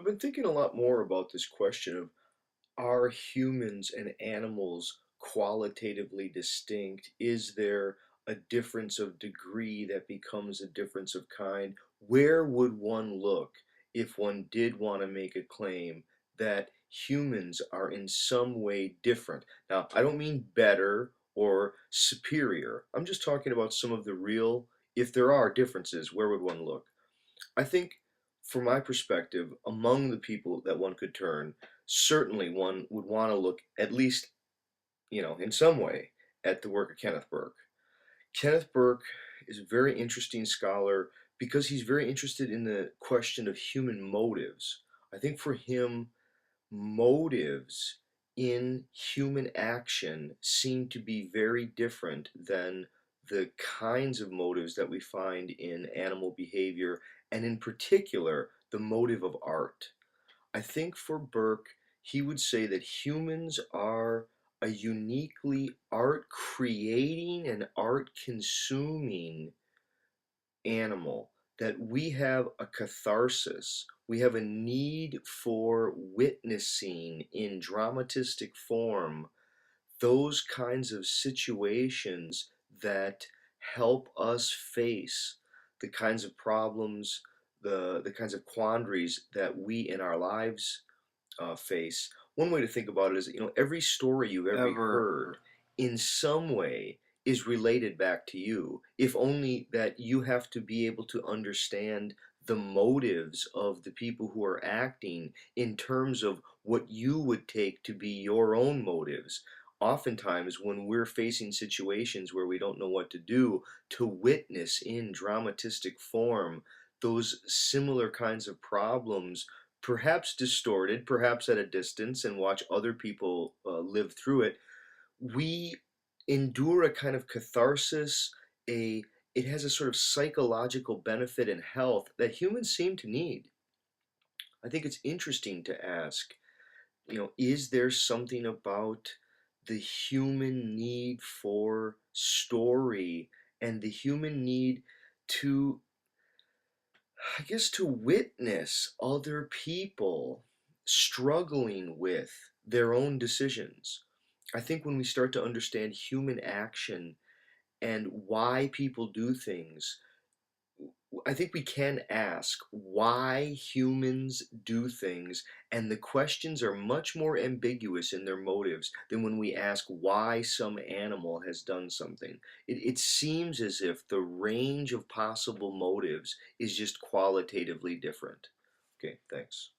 I've been thinking a lot more about this question of, are humans and animals qualitatively distinct? Is there a difference of degree that becomes a difference of kind? Where would one look if one did want to make a claim that humans are in some way different? Now, I don't mean better or superior. I'm just talking about some of the real, if there are differences, where would one look? I think, from my perspective, among the people that one could turn, certainly one would want to look at least, in some way, at the work of Kenneth Burke. Kenneth Burke is a very interesting scholar because he's very interested in the question of human motives. I think for him, motives in human action seem to be very different than the kinds of motives that we find in animal behavior, and in particular, the motive of art. I think for Burke, he would say that humans are a uniquely art creating and art consuming animal, that we have a catharsis. We have a need for witnessing in dramatistic form those kinds of situations that help us face the kinds of problems, the kinds of quandaries that we in our lives face. One way to think about it is, every story you've ever Ever heard in some way is related back to you. If only that you have to be able to understand the motives of the people who are acting in terms of what you would take to be your own motives. Oftentimes, when we're facing situations where we don't know what to do, to witness in dramatistic form those similar kinds of problems, perhaps distorted, perhaps at a distance, and watch other people live through it, we endure a kind of catharsis. A It has a sort of psychological benefit and health that humans seem to need. I think it's interesting to ask, is there something about the human need for story and the human need to, I guess, to witness other people struggling with their own decisions. I think when we start to understand human action and why people do things, I think we can ask why humans do things, and the questions are much more ambiguous in their motives than when we ask why some animal has done something. It seems as if the range of possible motives is just qualitatively different. Okay, thanks.